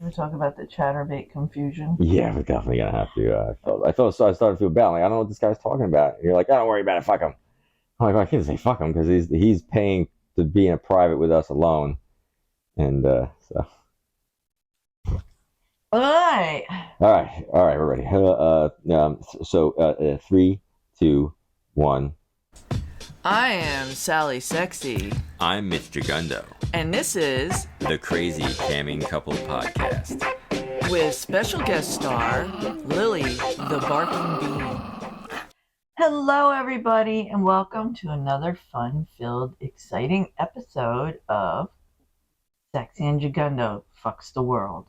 We're talking about the chatterbate confusion. Yeah, we're definitely gonna have to. I started to feel bad. Like I don't know what this guy's talking about. You're like, oh, don't worry about it. Fuck him. I'm like, well, I can't say fuck him because he's paying to be in a private with us alone, and so. All right. All right, we're ready. So 3, 2, 1. I am Sally Sexy. I'm Mitch Gigundo. And this is the Crazy Camming Couple Podcast. With special guest star, Lily the Barking Bean. Hello, everybody, and welcome to another fun-filled, exciting episode of Sexy and Gigundo Fucks the World.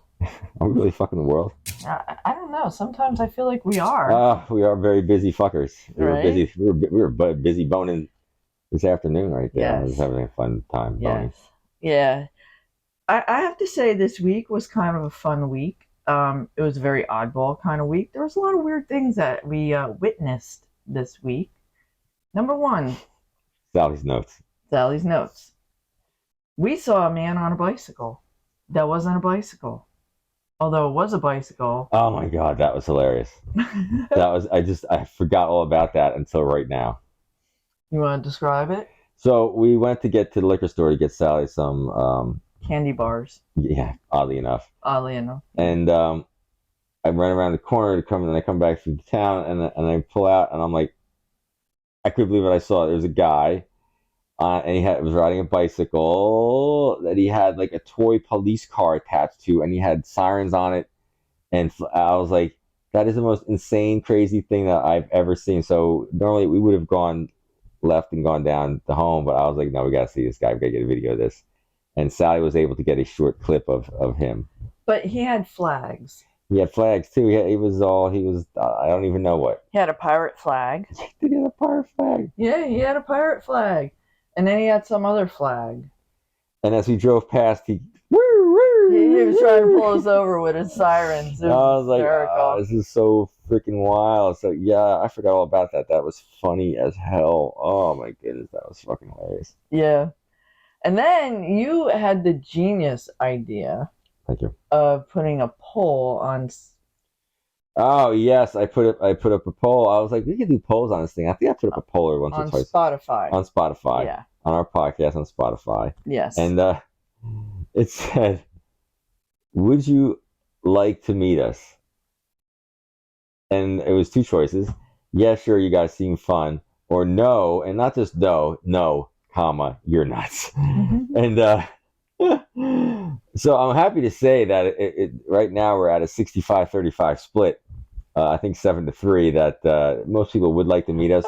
Are we really fucking the world? I don't know. Sometimes I feel like we are. We are very busy fuckers. We right? were busy. We were busy boning this afternoon right there. Yes. I was having a fun time boning. Yes. Yeah. I have to say this week was kind of a fun week. It was a very oddball kind of week. There was a lot of weird things that we witnessed this week. Number one. Sally's notes. We saw a man on a bicycle. That wasn't a bicycle. Although it was a bicycle. Oh my god, that was hilarious. I forgot all about that until right now. You want to describe it? So we went to the liquor store to get Sally some candy bars. Yeah, oddly enough. And I run around the corner and I come back through town and I pull out and I'm like, I couldn't believe what I saw. There was a guy and he was riding a bicycle that he had like a toy police car attached to, and he had sirens on it. And I was like, that is the most insane, crazy thing that I've ever seen. So normally we would have gone left and gone down to home, but I was like, no, we got to see this guy. We got to get a video of this. And Sally was able to get a short clip of him. But he had flags. He had flags too. I don't even know what. He had a pirate flag. Did he have a pirate flag? Yeah, he had a pirate flag. And then he had some other flag. And as we drove past, he was trying to pull us over with his sirens. I was like, oh, this is so freaking wild. So yeah, I forgot all about that. That was funny as hell. Oh my goodness, that was fucking hilarious. Yeah. And then you had the genius idea. Thank you. Of putting a poll on. Oh yes, I put up a poll. I was like, we could do polls on this thing. I think I put up a poll once or twice. On Spotify. Yeah. On our podcast on Spotify. Yes. And it said, would you like to meet us? And it was two choices. Yeah, sure, you guys seem fun. Or no, and not just no, comma, you're nuts. And so I'm happy to say that it right now we're at a 65-35 split. I think 7-3 that most people would like to meet us.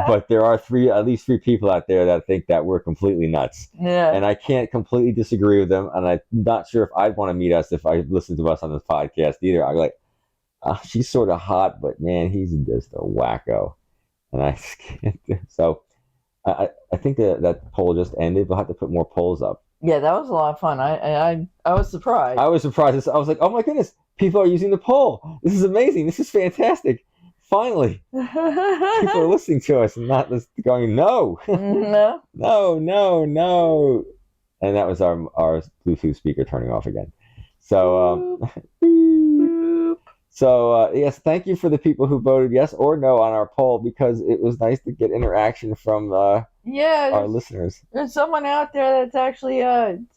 But there are at least three people out there that think that we're completely nuts. Yeah. And I can't completely disagree with them. And I'm not sure if I'd want to meet us if I listened to us on this podcast either. I'm like, she's sort of hot, but man, he's just a wacko. And I just can't. So I think that poll just ended. We'll have to put more polls up. Yeah, that was a lot of fun. I was surprised. I was surprised. I was like, oh my goodness, people are using the poll. This is amazing. This is fantastic. Finally, people are listening to us and not just going, no, no. And that was our Bluetooth speaker turning off again. So, yes, thank you for the people who voted yes or no on our poll, because it was nice to get interaction from our listeners. There's someone out there that's actually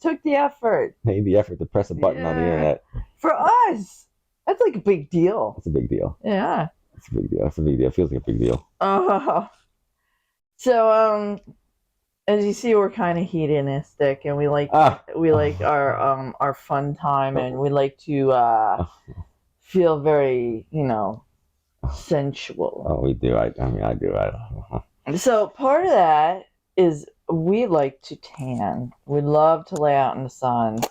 took the effort. Made the effort to press a button on the internet. For us, that's like a big deal. It's a big deal. Yeah. It's a big deal. It feels like a big deal. So, as you see, we're kind of hedonistic, and we like our fun time, and we like to feel very, sensual. Oh, we do. I do. So part of that is we like to tan. We love to lay out in the sun.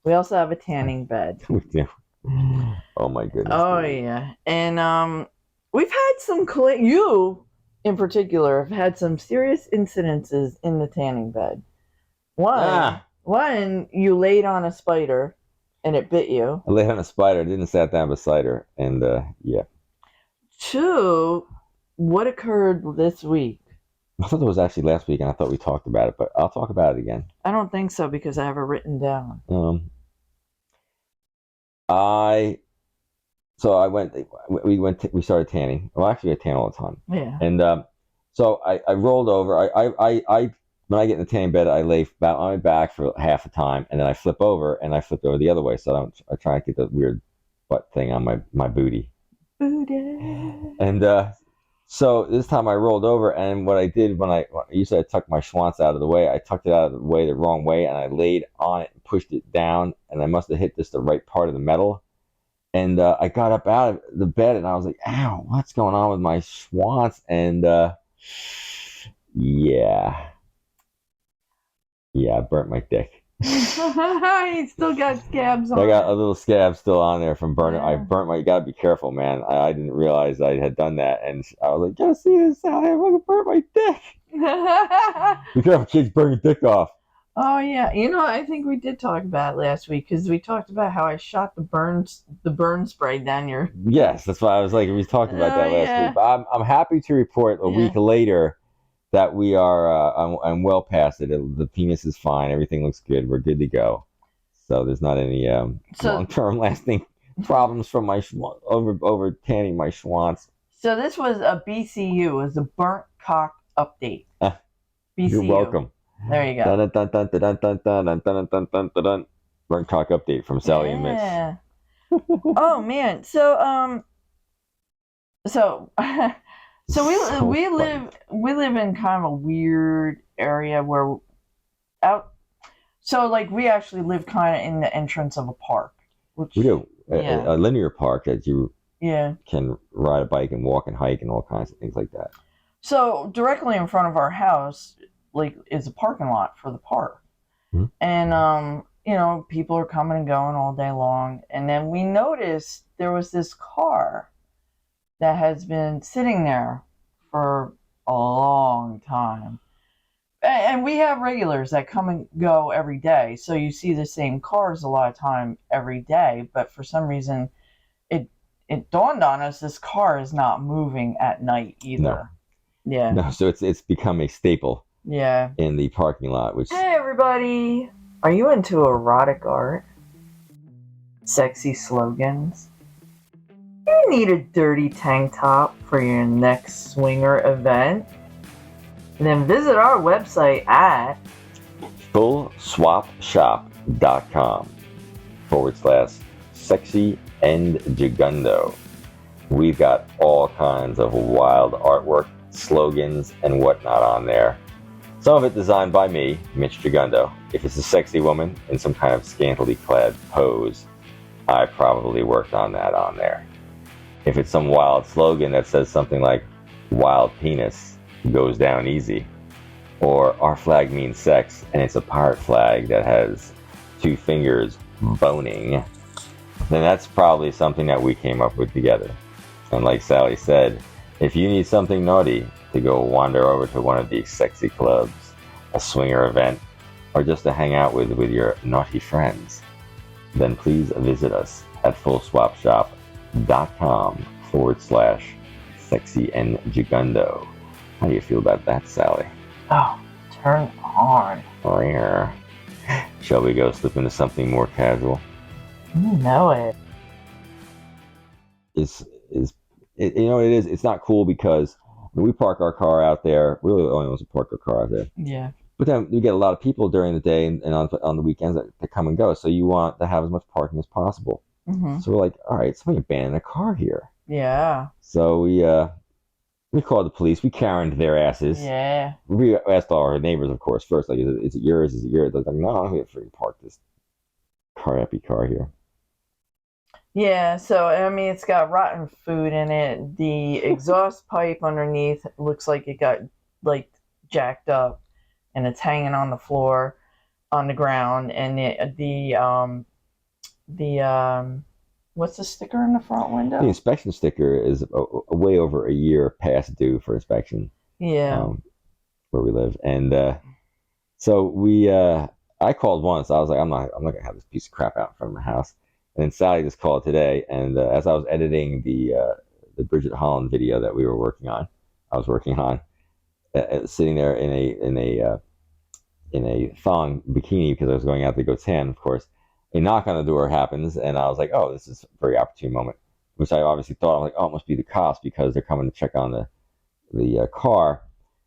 We also have a tanning bed. We do. Oh my goodness. Oh yeah, and we've had you in particular have had some serious incidences in the tanning bed. One, you laid on a spider and it bit you. I laid on a spider, didn't sat down beside her, and yeah. Two, what occurred this week? I thought it was actually last week, and I thought we talked about it, but I'll talk about it again. I don't think so, because I have it written down. We started tanning. Well, actually, I tan all the time. Yeah. And so I rolled over. When I get in the tanning bed, I lay about on my back for half the time, and then I flip over, and I flip over the other way. So I try to get the weird butt thing on my booty. Booty. And so this time I rolled over, and what I did usually I tuck my schwanz out of the way. I tucked it out of the way the wrong way, and I laid on it and pushed it down, and I must have hit just the right part of the metal. And I got up out of the bed, and I was like, "Ow, what's going on with my schwanz?" And yeah, I burnt my dick. He still got scabs on. I got a little scab still on there from burning. Yeah. I burnt my. You gotta be careful, man. I didn't realize I had done that, and I was like, "Gotta see this, Sally. I'm gonna burn my dick." Be careful, kids, burn your dick off. Oh yeah, I think we did talk about it last week because we talked about how I shot the burn spray down your. Yes, that's why I was like, we talked about that last week. But I'm happy to report a week later that we are. I'm well past it. The penis is fine. Everything looks good. We're good to go. So there's not any long-term lasting problems from my over tanning my schwanz. So this was a B.C.U. It was a burnt cock update. B.C.U. You're welcome. There you go. Burnt cock update from Sally and Mitch. Oh man, so we live in kind of a weird area where we actually live kind of in the entrance of a park. Which we do a linear park that you can ride a bike and walk and hike and all kinds of things like that. So directly in front of our house, is a parking lot for the park, and people are coming and going all day long. And then we noticed there was this car that has been sitting there for a long time. And we have regulars that come and go every day. So you see the same cars a lot of time every day. But for some reason, it dawned on us this car is not moving at night either. No. Yeah. No, so it's become a staple. Yeah. In the parking lot. Hey everybody! Are you into erotic art? Sexy slogans? You need a dirty tank top for your next swinger event? Then visit our website at fullswapshop.com/sexy and gigundo. We've got all kinds of wild artwork, slogans, and whatnot on there. Some of it designed by me, Mitch Gigundo. If it's a sexy woman in some kind of scantily clad pose, I probably worked on that on there. If it's some wild slogan that says something like, "Wild penis goes down easy," or "Our flag means sex," and it's a pirate flag that has 2 fingers boning, then that's probably something that we came up with together. And like Sally said, if you need something naughty to go wander over to one of these sexy clubs, a swinger event, or just to hang out with your naughty friends, then please visit us at fullswapshop.com/sexy and gigundo. How do you feel about that, Sally? Oh, turn on. Rare. Shall we go slip into something more casual? You know it. It's not cool because when we park our car out there, we really only want to park our car out there. Yeah. But then we get a lot of people during the day and on the weekends that come and go. So you want to have as much parking as possible. Mm-hmm. So we're like, all right, somebody abandoned a car here. Yeah. So we called the police. We Karen'd their asses. Yeah. We asked all our neighbors, of course, first, like, is it yours? Is it yours? They're like, no, I'm going to freaking park this crappy car here. Yeah, so, I mean, it's got rotten food in it. The exhaust pipe underneath looks like it got, jacked up, and it's hanging on the floor, on the ground, and what's the sticker in the front window? The inspection sticker is way over a year past due for inspection. Yeah. Where we live. And so I called once. I was like, I'm not going to have this piece of crap out in front of my house. And then Sally just called today, and as I was editing the Bridget Holland video that we were working on, sitting there in a thong bikini because I was going out to go tan, of course. a knock on the door happens, and I was like, oh, this is a very opportune moment, which I obviously thought, I'm like, oh, it must be the cops because they're coming to check on the car.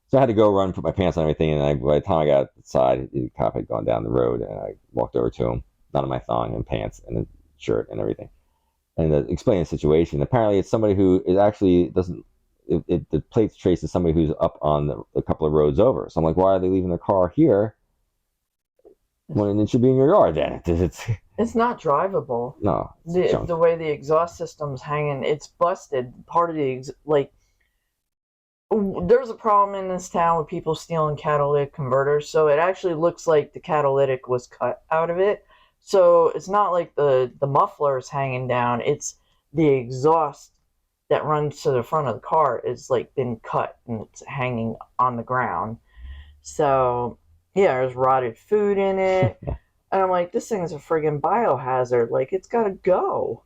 So I had to go run, put my pants on and everything, and by the time I got outside, the cop had gone down the road, and I walked over to him, not in my thong and pants and a shirt and everything, and explained the situation. Apparently, it's somebody who is actually doesn't. The plates traces somebody who's up on a couple of roads over. So I'm like, why are they leaving their car here when it should be in your yard? Then it's not drivable. No, the way the exhaust system's hanging, it's busted. Part of there's a problem in this town with people stealing catalytic converters, so it actually looks like the catalytic was cut out of it. So it's not like the muffler is hanging down, it's the exhaust that runs to the front of the car is like been cut and it's hanging on the ground. So yeah, there's rotted food in it. And I'm like, this thing's a friggin' biohazard. Like, it's gotta go.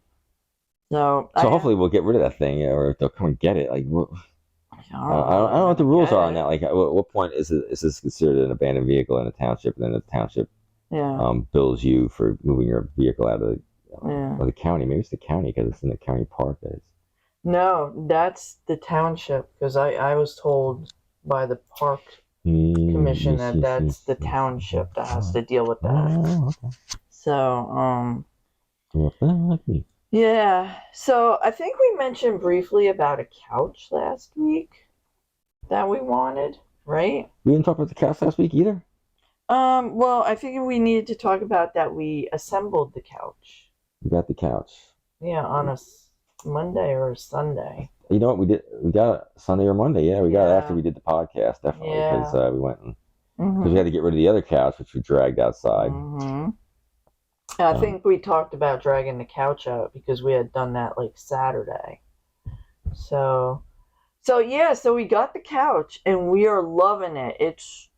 So hopefully we'll get rid of that thing, or they'll come and get it. Like, I don't know what the rules are on that. Like, at what point is this considered an abandoned vehicle in a township, and then the township bills you for moving your vehicle out of the county? Maybe it's the county because it's in the county park. No, that's the township, because I was told by the park commission that's the township that has to deal with that. Oh, okay. So, like me. Yeah, so I think we mentioned briefly about a couch last week that we wanted, right? We didn't talk about the couch last week either? Well, I figured we needed to talk about that we assembled the couch. We got the couch. Yeah, on a Monday or a Sunday. You know what we did? We got it Sunday or Monday. Yeah, we got it after we did the podcast, definitely, because we went and because we had to get rid of the other couch, which we dragged outside. Mm-hmm. I think we talked about dragging the couch out because we had done that like Saturday. So we got the couch and we are loving it. It's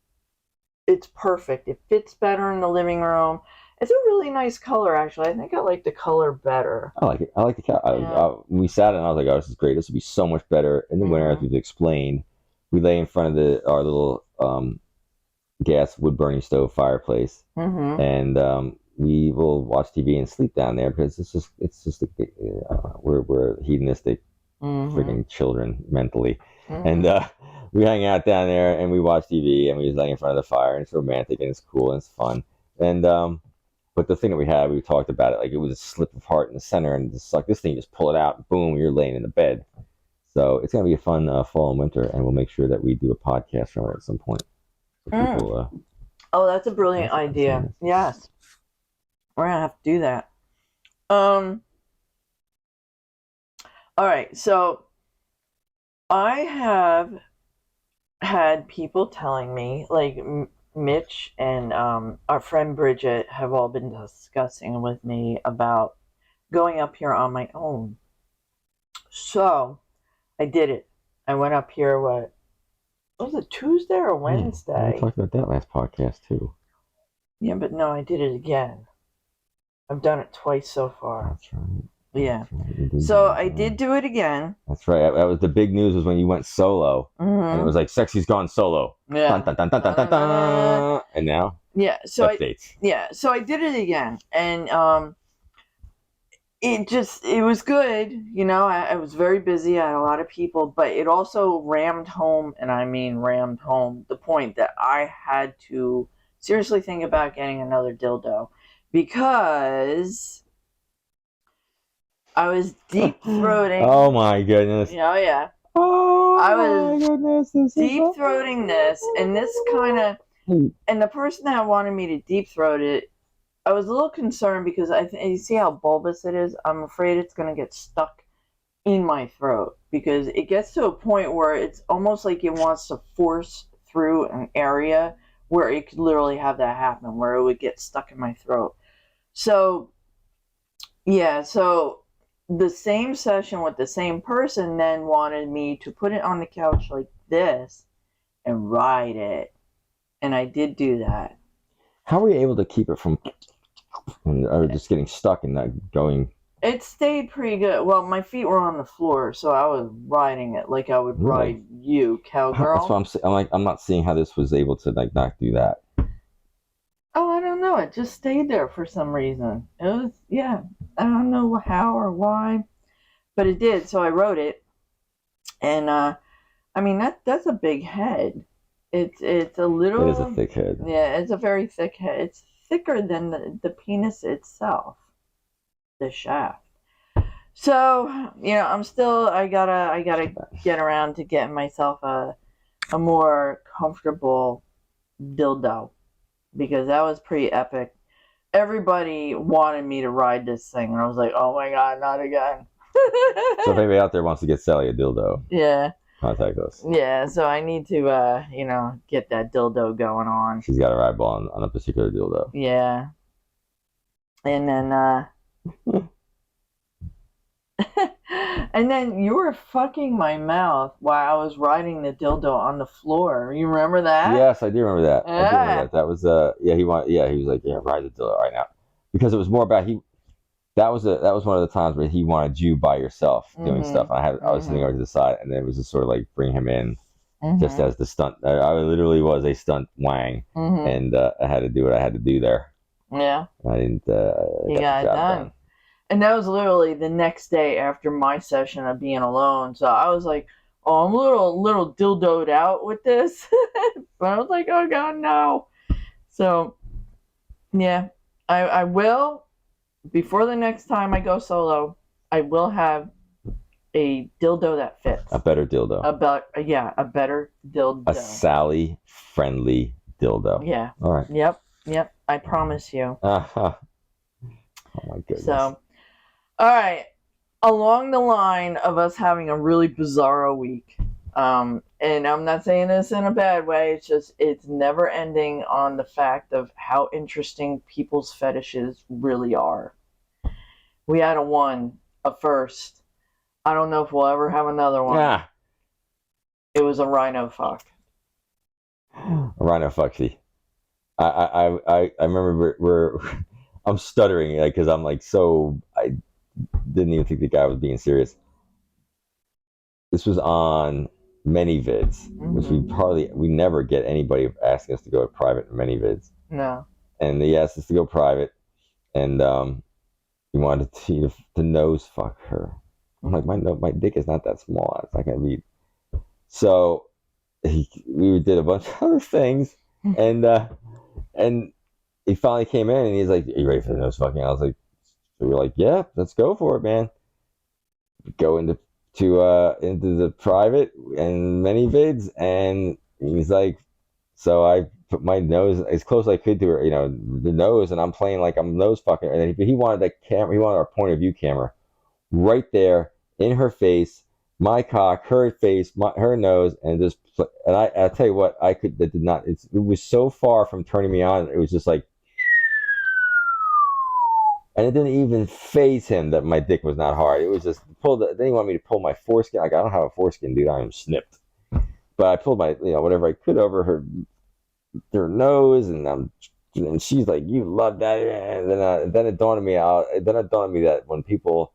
perfect. It fits better in the living room. It's a really nice color, actually. I think I like the color better. I like it. I like the couch. Yeah. We sat and I was like, oh, this is great. This would be so much better in the winter, as we've explained. We lay in front of our little gas wood burning stove fireplace, and we will watch TV and sleep down there because it's just we're hedonistic freaking children mentally, and we hang out down there and we watch TV and we just lay in front of the fire, and it's romantic and it's cool and it's fun. And but the thing that we talked about it, like it was a slip of heart in the center, and just like this thing, just pull it out, boom, you're laying in the bed. So it's gonna be a fun fall and winter, and we'll make sure that we do a podcast from it at some point. So people, that's a brilliant idea. Yes. We're gonna have to do that. All right, so I have had people telling me, like Mitch and our friend Bridget have all been discussing with me about going up here on my own. So I did it. I went up here, what was it, Tuesday or Wednesday? We talked about that last podcast too. Yeah, but no, I did it again. I've done it twice so far. That's right. Yeah. So I did do it again. That's right. That was the big news, was when you went solo. And it was like, Sexy's gone solo. Yeah. Dun, dun, dun, dun, dun, dun, dun. And now? Yeah. So updates. So I did it again. And it was good. You know, I was very busy. I had a lot of people, but it also rammed home, and I mean rammed home, the point that I had to seriously think about getting another dildo. Because I was deep throating. Oh my goodness. Yeah. Oh, I was my goodness. deep throating this, and this kind of, and the person that wanted me to deep throat it, I was a little concerned because you see how bulbous it is? I'm afraid it's going to get stuck in my throat, because it gets to a point where it's almost like it wants to force through an area where it could literally have that happen, where it would get stuck in my throat. So, yeah, so the same session with the same person then wanted me to put it on the couch like this and ride it. And I did do that. How were you able to keep it from or just getting stuck and not going? It stayed pretty good. Well, my feet were on the floor, so I was riding it like I would ride you, cowgirl. That's what I'm saying. I'm not seeing how this was able to like not do that. Oh, I don't know. It just stayed there for some reason. It was, yeah. I don't know how or why, but it did. So I wrote it, and I mean that's a big head. It's a little. It is a thick head. Yeah, it's a very thick head. It's thicker than the penis itself, the shaft. So I'm still. I gotta get around to getting myself a more comfortable dildo, because that was pretty epic. Everybody wanted me to ride this thing, and I was like, oh my god, not again. So if anybody out there wants to get Sally a dildo, yeah, contact us. Yeah, so I need to get that dildo going on. She's got her eyeball on a particular dildo. Yeah. And then and then you were fucking my mouth while I was riding the dildo on the floor. You remember that? Yes, I do remember that. Yeah. I do remember that. That was he was like, yeah, ride the dildo right now. Because it was more about that was one of the times where he wanted you by yourself doing stuff. I was sitting over to the side, and then it was just sort of like bring him in just as the stunt. I literally was a stunt wang, and I had to do what I had to do there. Yeah. I didn't. You got it done. And that was literally the next day after my session of being alone. So I was like, oh, I'm a little dildoed out with this. But I was like, oh god, no. So yeah, I will, before the next time I go solo, I will have a dildo that fits. A better dildo. A better dildo. A Sally friendly dildo. Yeah. All right. Yep. I promise you. Oh my goodness. So, all right. Along the line of us having a really bizarro week, and I'm not saying this in a bad way, it's never ending on the fact of how interesting people's fetishes really are. We had a first. I don't know if we'll ever have another one. Yeah. It was a rhino fuck. A rhino fucksy. I remember I'm stuttering because I'm like, so I didn't even think the guy was being serious. This was on ManyVids, which we never get anybody asking us to go private in ManyVids. No. And he asked us to go private, and he wanted to nose fuck her. I'm like, my dick is not that small. It's not gonna be. So we did a bunch of other things, and he finally came in and he's like, "Are you ready for the nose fucking?" I was like, so we're like, "Yeah, let's go for it, man." We go into the private and ManyVids, and he's like, so I put my nose as close as I could to her, the nose, and I'm playing like I'm nose fucking her. And then he wanted that camera. He wanted our point of view camera right there in her face, my cock, her face, her nose, and just. And I tell you what, that did not. It was so far from turning me on. It was just like, and it didn't even faze him that my dick was not hard. It was just then he wanted me to pull my foreskin. Like, I don't have a foreskin, dude. I am snipped. But I pulled my, whatever I could over her nose, and she's like, "You love that." And then it dawned on me. That when people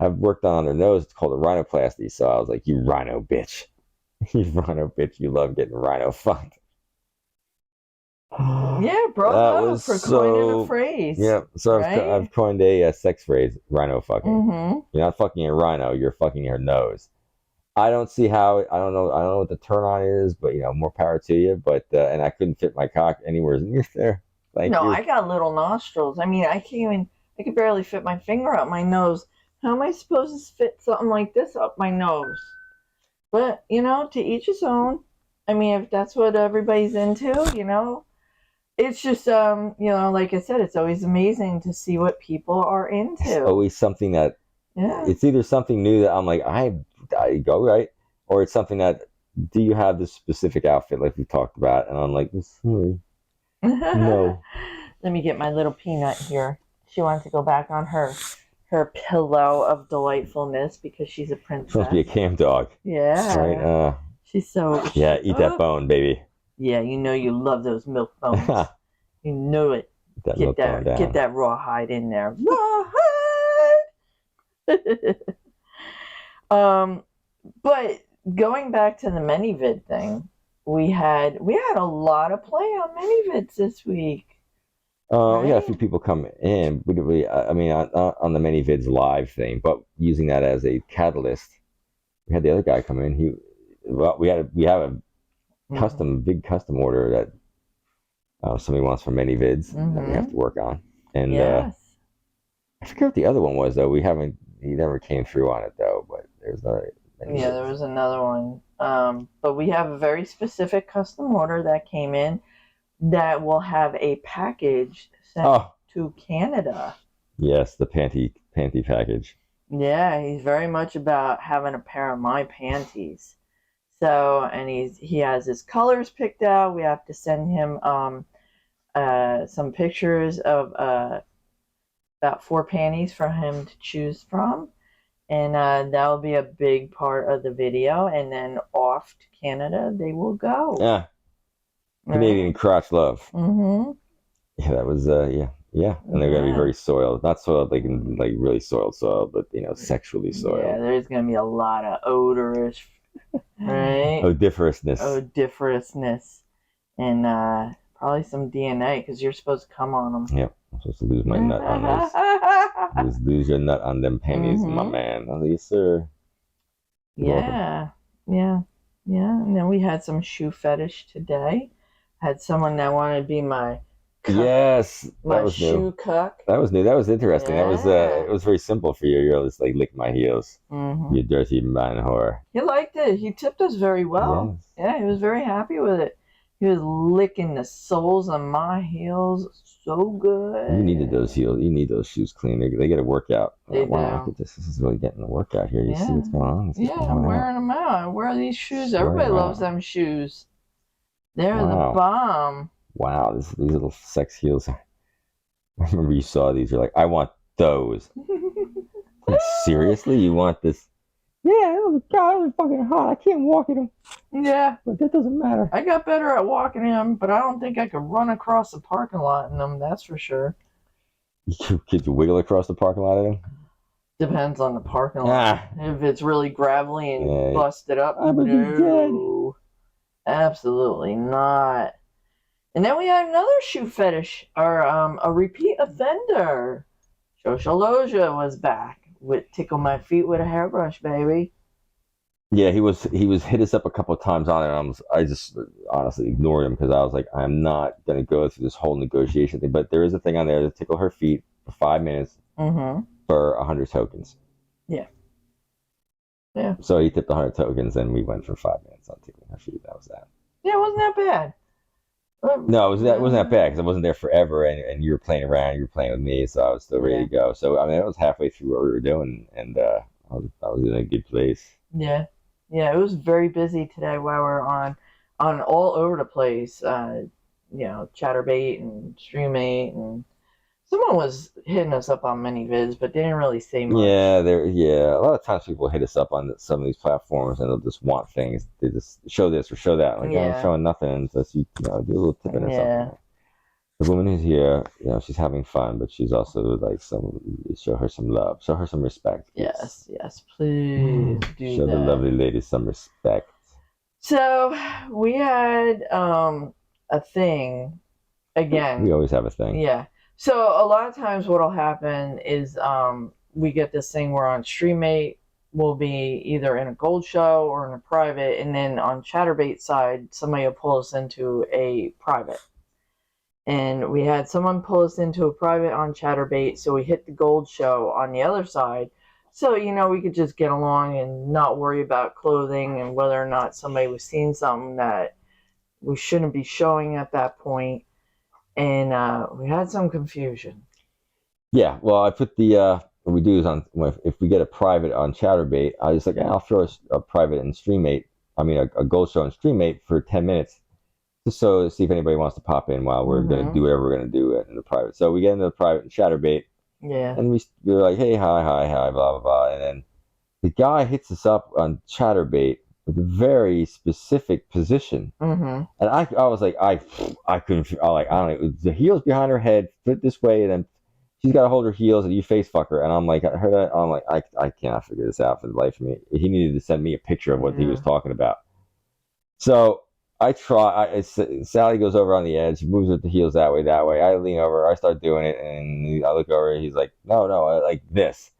have work done on their nose, it's called a rhinoplasty. So I was like, "You rhino bitch, you rhino bitch, you love getting rhino fucked." Yeah, bravo for coining a phrase. Yeah, so right? I've coined a sex phrase, rhino fucking. You're not fucking a rhino, you're fucking her nose. I don't see how. I don't know what the turn on is, but more power to you. But and I couldn't fit my cock anywhere near there. Thank you. I got little nostrils. I mean, I could barely fit my finger up my nose. How am I supposed to fit something like this up my nose? But to each his own. I mean, if that's what everybody's into, it's just like I said, it's always amazing to see what people are into. It's always something that. Yeah. It's either something new that I'm like, I go right, or it's something that, do you have this specific outfit like we talked about? And I'm like, sorry, no. Let me get my little peanut here. She wants to go back on her pillow of delightfulness because she's a princess. Supposed to be a cam dog. Yeah. Right. She's so. Yeah, eat that bone, baby. Yeah, you love those milk bones. You know it. Get that rawhide in there. Rawhide. But going back to the ManyVid thing, we had a lot of play on ManyVids this week. We had a right? few people come in. I mean, on the many vids live thing, but using that as a catalyst, we had the other guy come in. We have a big custom order that somebody wants for many vids that we have to work on, and Yes. I forget what the other one was though. We haven't. He never came through on it though. But there's many Yeah, vids. there was another one. But we have a very specific custom order that came in that will have a package sent Oh, to Canada. yes, the panty package. Yeah, he's very much about having a pair of my panties. So, and he has his colors picked out. We have to send him some pictures of about 4 panties for him to choose from, and that will be a big part of the video. And then off to Canada they will go. Yeah, Canadian Right? crotch love. Mm-hmm. Yeah, that was yeah, and they're gonna be very soiled. Not soiled like really soiled, but sexually soiled. Yeah, there's gonna be a lot of odorous, right? Odoriferousness. Odoriferousness, and probably some DNA because you're supposed to come on them. Yep, I'm supposed to lose my nut on those. Lose your nut on them panties, my man. Oh, yes, sir. Yeah, yeah, yeah. And then we had some shoe fetish today. Had someone that wanted to be my yes, my that was shoe new. cuck. That was new. That was interesting. That was Yeah. it was very simple for you. You're just like lick my heels, you dirty man whore. He liked it. He tipped us very well. Yes. Yeah, he was very happy with it. He was licking the soles of my heels so good. You needed those heels. You need those shoes clean. They get a workout. They wow, do. look at this. This is really getting a workout here. You see what's going on? Yeah, I'm wearing them out. I wear these shoes. Everybody loves them shoes. They're the bomb. Wow, these little sex heels. I remember you saw these. You're like, I want those. Like, seriously? You want this? Yeah, those are fucking hot. I can't walk in them. Yeah. But that doesn't matter. I got better at walking in them, but I don't think I could run across the parking lot in them, that's for sure. Could you wiggle across the parking lot in them? Depends on the parking lot. If it's really gravelly and busted up, I would be dead. Absolutely not. And then we had another shoe fetish, or a repeat offender. Shoshaloja was back with Tickle My Feet with a hairbrush, baby. Yeah, he was hit us up a couple of times on it. And I just honestly ignored him because I was like, I'm not going to go through this whole negotiation thing. But there is a thing on there to tickle her feet for 5 minutes for 100 tokens. Yeah. Yeah. So he tipped 100 tokens, and we went for 5 minutes on tickling her feet. That was that. Yeah, it wasn't that bad. No, it wasn't that bad because I wasn't there forever, and you were playing around, you were playing with me, so I was still ready to go. So I mean, it was halfway through what we were doing, and I was in a good place. Yeah, yeah, it was very busy today while we were on all over the place. Chaturbate and Streamate, and someone was hitting us up on many vids, but they didn't really say much. Yeah, a lot of times people hit us up on some of these platforms and they'll just want things. They just show this or show that. Like, I'm showing nothing unless you do a little tipping or something. The woman who's here, she's having fun, but she's also like show her some love, show her some respect. Please. Yes, please do show that. the lovely lady some respect. So we had a thing again. We always have a thing. Yeah. So a lot of times what'll happen is we get this thing where on Streammate we'll be either in a gold show or in a private, and then on Chaturbate side somebody will pull us into a private. And we had someone pull us into a private on Chaturbate, so we hit the gold show on the other side. So, we could just get along and not worry about clothing and whether or not somebody was seeing something that we shouldn't be showing at that point. And we had some confusion. Yeah, well, I put what we do is if we get a private on Chaturbate, I was like, I'll throw a private in Streammate. I mean, a gold show in Streammate for 10 minutes. Just so see if anybody wants to pop in while we're going to do whatever we're going to do in the private. So we get into the private in Chaturbate. Yeah. And we were like, hey, hi, blah, blah, blah. And then the guy hits us up on Chaturbate with a very specific position. And I was like, I couldn't, I don't know, the heels behind her head, flip this way, and then she's got to hold her heels and you face fuck her. And I'm like, I cannot figure this out for the life of me. He needed to send me a picture of what he was talking about. So I try. Sally goes over on the edge, moves with the heels that way, that way. I lean over, I start doing it, and I look over. He's like, no, I like this.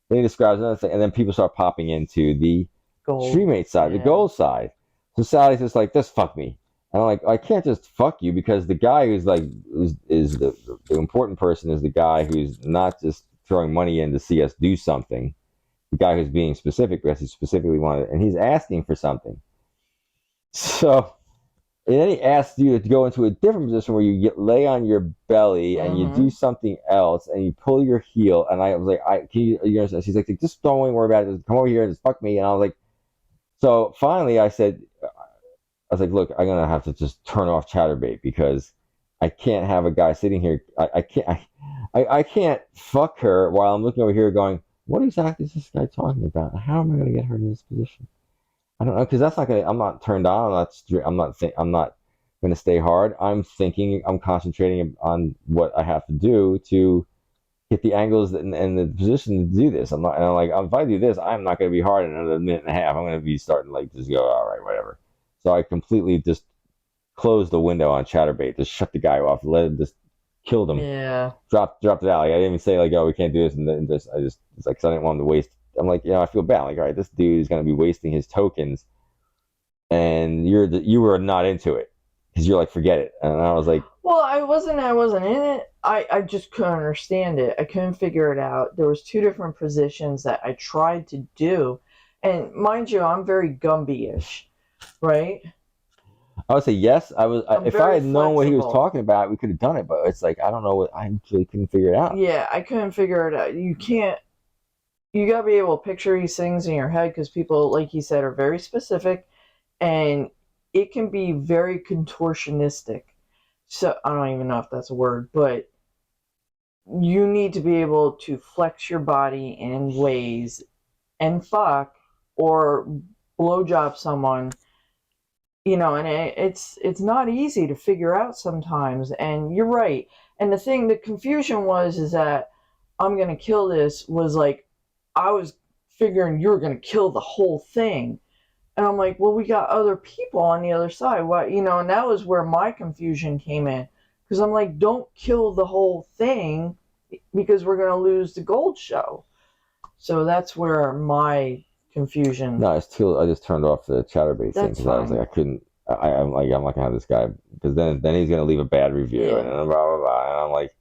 Then he describes another thing, and then people start popping into the streammate side, the gold side. So Sally's just like, just fuck me. And I'm like, I can't just fuck you because the guy who's like is the important person is the guy who's not just throwing money in to see us do something. The guy who's being specific because he specifically wanted, and he's asking for something. So, and then he asks you to go into a different position where you lay on your belly and you do something else and you pull your heel. And I was like, can you understand? She's like, just don't worry about it. Just come over here and just fuck me. And I was like, so finally I was like, look, I'm gonna have to just turn off chaturbate because I can't have a guy sitting here. I can't fuck her while I'm looking over here going, what exactly is this guy talking about? How am I gonna get her in this position? I don't know, because that's not gonna. I'm not turned on. I'm not gonna stay hard. I'm thinking. I'm concentrating on what I have to do to hit the angles and the position to do this. I'm not. And I'm like, if I do this, I'm not gonna be hard in another minute and a half. I'm gonna be starting like just go, all right, whatever. So I completely just closed the window on chaturbate, just shut the guy off, let him just killed him. Yeah. Dropped it out. Like, I didn't even say like, oh, we can't do this, and then it's like, 'cause I didn't want him to waste. I'm like, I feel bad. Like, all right, this dude is gonna be wasting his tokens, and you were not into it because you're like, forget it. And I was like, well, I wasn't in it. I just couldn't understand it. I couldn't figure it out. There was 2 different positions that I tried to do, and mind you, I'm very Gumby-ish, right? I would say yes. If I had known what he was talking about, we could have done it. But it's like, I don't know what. I really couldn't figure it out. Yeah, I couldn't figure it out. You can't. You gotta be able to picture these things in your head because people, like you said, are very specific, and it can be very contortionistic. So I don't even know if that's a word, but you need to be able to flex your body in ways and fuck or blowjob someone, and it's not easy to figure out sometimes. And you're right. And the confusion is that I'm gonna kill this was like I was figuring you were gonna kill the whole thing. And I'm like, well, we got other people on the other side. What, and that was where my confusion came in. Because I'm like, don't kill the whole thing because we're going to lose the gold show. So that's where my confusion. No, it's too. I just turned off the chaturbate thing because I was like, I couldn't. I'm not gonna have this guy because then he's gonna leave a bad review and blah blah blah. And I'm like.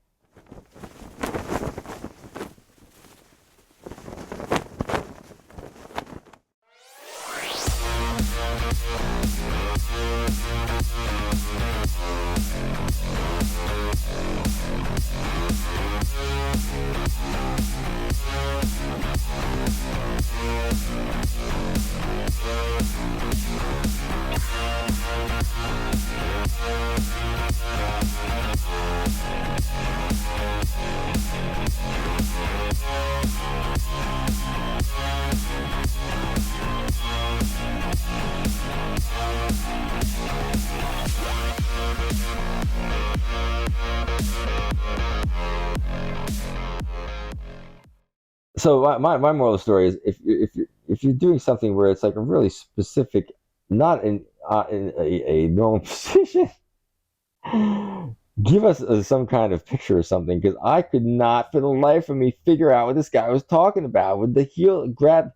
So my moral of the story is if you're doing something where it's like a really specific, not in a normal position, give us some kind of picture or something, because I could not for the life of me figure out what this guy was talking about with the heel grab.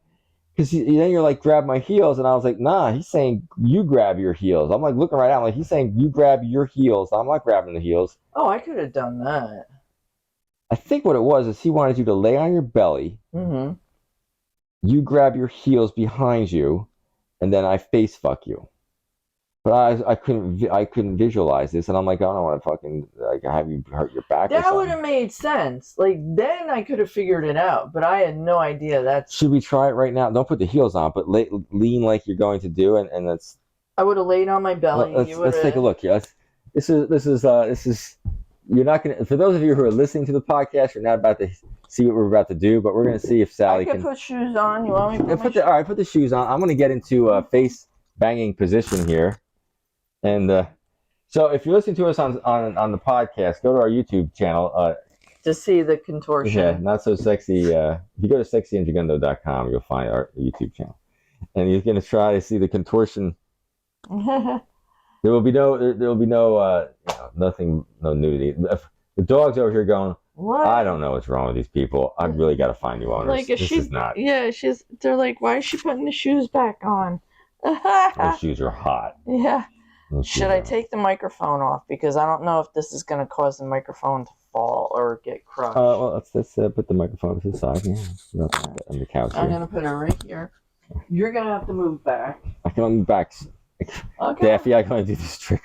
Because then you're like, grab my heels, and I was like, nah, he's saying you grab your heels. I'm like looking right at him, like he's saying you grab your heels. I'm not grabbing the heels. Oh, I could have done that. I think what it was is he wanted you to lay on your belly. Mm-hmm. You grab your heels behind you, and then I face fuck you. But I couldn't visualize this, and I'm like, I don't want to fucking like have you hurt your back. That would have made sense. Like then I could have figured it out, but I had no idea that. Should we try it right now? Don't put the heels on, but lean like you're going to do, and that's. I would have laid on my belly. Let's take a look. Yeah, this is. You're not gonna. For those of you who are listening to the podcast, you're not about to see what we're about to do, but we're gonna see if Sally can put shoes on. You want me to put all right? Put the shoes on. I'm gonna get into a face banging position here, and so if you're listening to us on the podcast, go to our YouTube channel to see the contortion. Yeah, not so sexy. If you go to sexyandjagundo.com, you'll find our YouTube channel, and you're gonna try to see the contortion. There will be no nothing, no nudity. If the dog's over here going, what? I don't know what's wrong with these people. I've really got to find new owners. Like, this is not. Yeah, they're like, why is she putting the shoes back on? Those shoes are hot. Yeah. Should I take the microphone off? Because I don't know if this is going to cause the microphone to fall or get crushed. Well, let's put the microphone to the side. Yeah, on the couch. I'm going to put it right here. You're going to have to move back. I can move back. Okay. Daffy, I can only do this trick.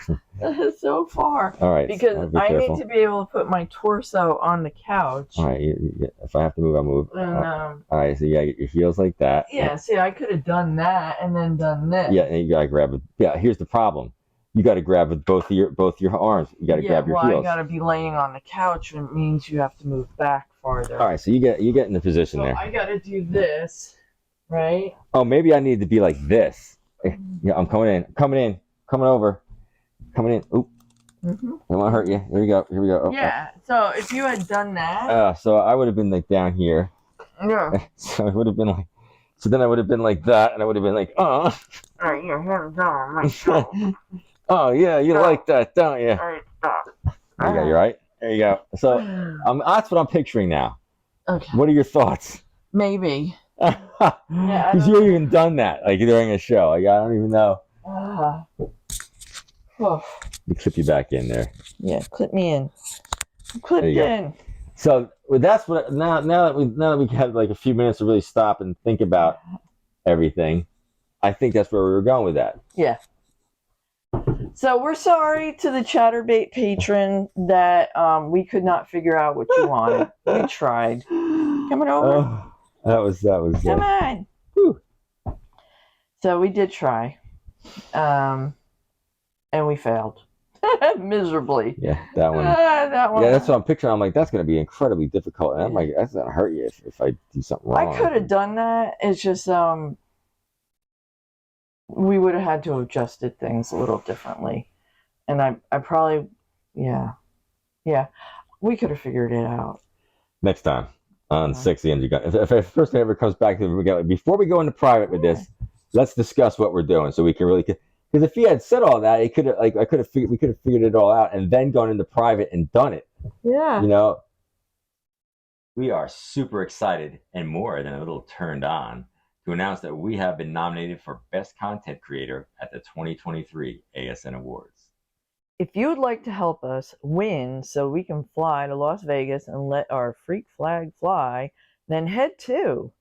So far. All right. Because I need to be able to put my torso on the couch. All right. If I have to move, I'll move. And, all right. So you gotta get your heels like that. Yeah. See, I could have done that and then done this. Yeah, and you gotta grab it. Yeah. Here's the problem. You gotta grab with both your arms. You gotta grab your heels. I gotta be laying on the couch, and it means you have to move back farther. All right. So you get in the position there. I gotta do this, right? Oh, maybe I need to be like this. Yeah, I'm coming in, coming over, coming in. Oop. Mm-hmm. I don't want to hurt you. Here we go. Oh, yeah. So if you had done that. So I would have been like down here. Yeah. So it would have been like. So then I would have been like that, and I would have been like, All right, your hands on my shoulder. Oh yeah, you like that, don't you? All right, stop. There you go. You're right. There you go. So that's what I'm picturing now. Okay. What are your thoughts? Maybe. Because you even done that like during a show. Like I don't even know. You clip you back in there. Yeah, clip me in. Clipped in. So that's what now that we had like a few minutes to really stop and think about everything, I think that's where we were going with that. Yeah. So we're sorry to the chaturbate patron that we could not figure out what you wanted. We tried. Coming over. That was. Come on. Whew. So we did try, and we failed miserably. Yeah, that one. That one. Yeah, that's what I'm picturing. I'm like, that's going to be incredibly difficult, and I'm like, that's going to hurt you if I do something wrong. I could have done that. It's just we would have had to have adjusted things a little differently, and I probably, yeah, we could have figured it out next time. On Sexy and Gigando. If first thing ever comes back to the before we go into private with this, let's discuss what we're doing so we can really. Because if he had said all that, we could have figured it all out and then gone into private and done it. Yeah. You know. We are super excited and more than a little turned on to announce that we have been nominated for Best Content Creator at the 2023 ASN Awards. If you would like to help us win so we can fly to Las Vegas and let our freak flag fly, then head to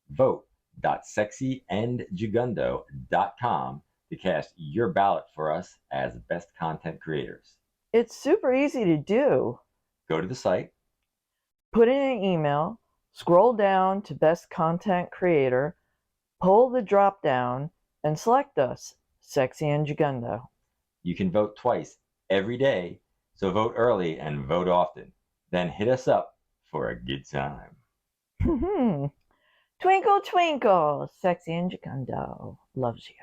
vote.sexyandgigundo.com to cast your ballot for us as Best Content Creators. It's super easy to do. Go to the site, put in an email, scroll down to Best Content Creator, pull the drop down, and select us, Sexy and Gigundo. You can vote twice every day, so vote early and vote often. Then hit us up for a good time. Twinkle, twinkle, Sexy and Gigundo loves you.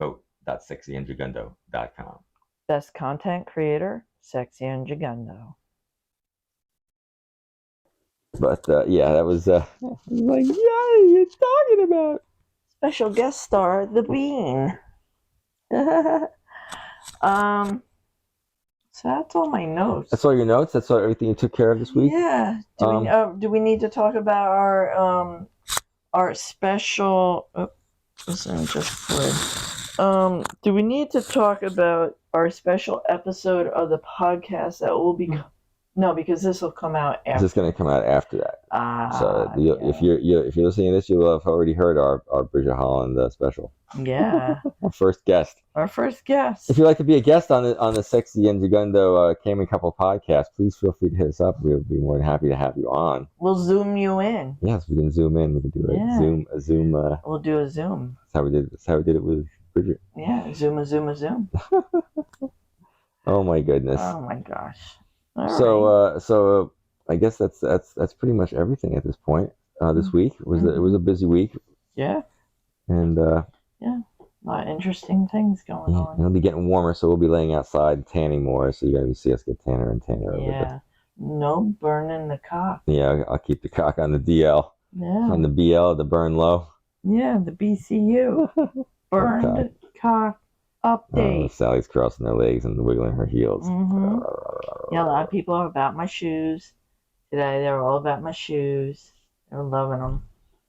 Vote.sexyandgigundo.com. Best Content Creator, Sexy and Gigundo. But yeah, that was like, yeah, what are you talking about? Special guest star, the Bean. So that's all my notes. That's all your notes? That's all everything you took care of this week? Yeah. Do we need to talk about our special? Oh, this one just slid. Do we need to talk about our special episode of the podcast that will be? No, because this will come out after. This is going to come out after that. So if you're listening to this, you will have already heard our Bridget Holland special. Yeah. Our first guest. If you'd like to be a guest on the Sexy and Gigundo Cayman Couple podcast, please feel free to hit us up. We'll be more than happy to have you on. We'll zoom you in. Yes, we can zoom in. We can do a Zoom. We'll do a Zoom. That's how we did it with Bridget. Yeah, Zoom. Oh my goodness. Oh my gosh. So I guess that's pretty much everything at this point. This week it was a busy week. Yeah. And a lot of interesting things going on. It'll be getting warmer, so we'll be laying outside tanning more. So you're gonna see us get tanner and tanner. Yeah. No burning the cock. Yeah, I'll keep the cock on the DL. Yeah. On the BL, the burn low. Yeah, the B.C.U. Burned cock. Update. Sally's crossing her legs and wiggling her heels. Yeah, a lot of people are about my shoes today. They're all about my shoes. They're loving them.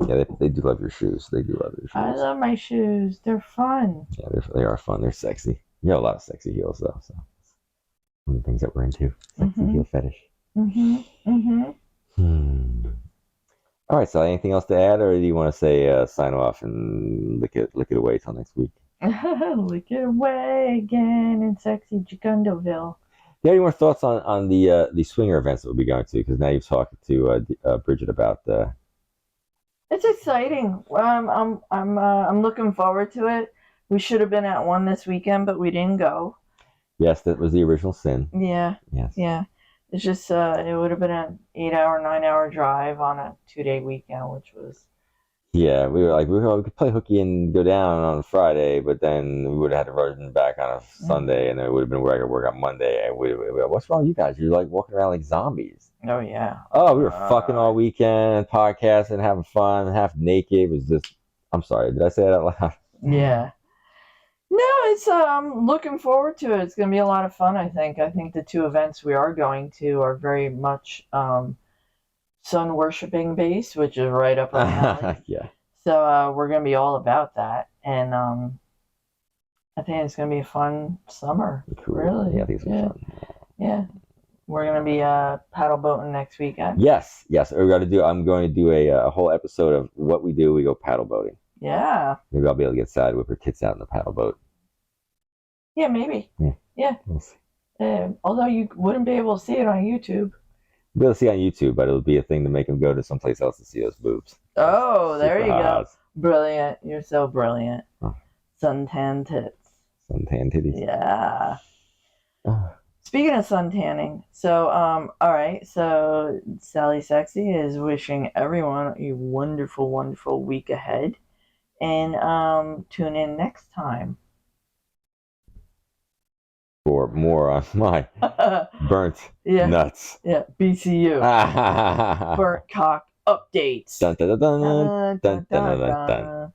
Yeah, they do love your shoes. They do love your shoes. I love my shoes. They're fun. Yeah, they are fun. They're sexy. You have a lot of sexy heels, though. So one of the things that we're into. Sexy heel fetish. All right, so anything else to add, or do you want to say sign off and lick it away till next week? Lick it away again in sexy Jacundoville. Do you have any more thoughts on the swinger events that we'll be going to? Because now you've talked to Bridget about. It's exciting. I'm looking forward to it. We should have been at one this weekend, but we didn't go. Yes, that was the original sin. Yeah. Yes. Yeah. It's just it would have been an 8-hour, 9-hour drive on a 2-day weekend, which was. Yeah, we were like, we could play hooky and go down on Friday, but then we would have had to run back on a Sunday, and then it would have been work on Monday. And what's wrong with you guys? You're like walking around like zombies. Oh, yeah. Oh, we were fucking all weekend, podcasting, having fun, half naked. It was just, I'm sorry, did I say that out loud? Yeah. No, it's I'm looking forward to it. It's going to be a lot of fun, I think. I think the 2 events we are going to are very much sun worshipping based, which is right up our alley. Yeah. So we're going to be all about that. And I think it's going to be a fun summer. Cool. Really. Yeah, I think it's fun. Yeah. We're going to be paddle boating next weekend. Yes. I'm going to do a whole episode of what we do. We go paddle boating. Yeah. Maybe I'll be able to get Sally with her tits out in the paddle boat. Yeah, maybe. Yeah. We'll see. Although you wouldn't be able to see it on YouTube. You'll be able to see it on YouTube, but it'll be a thing to make him go to someplace else to see those boobs. Oh, there you go. Brilliant. You're so brilliant. Oh. Suntan tits. Suntan titties. Yeah. Oh. Speaking of suntanning, so all right, so Sally Sexy is wishing everyone a wonderful, wonderful week ahead, and tune in next time for more on my burnt nuts. Yeah, B.C.U. Burnt cock updates. Dun, dun, dun, dun, dun, dun, dun, dun, dun.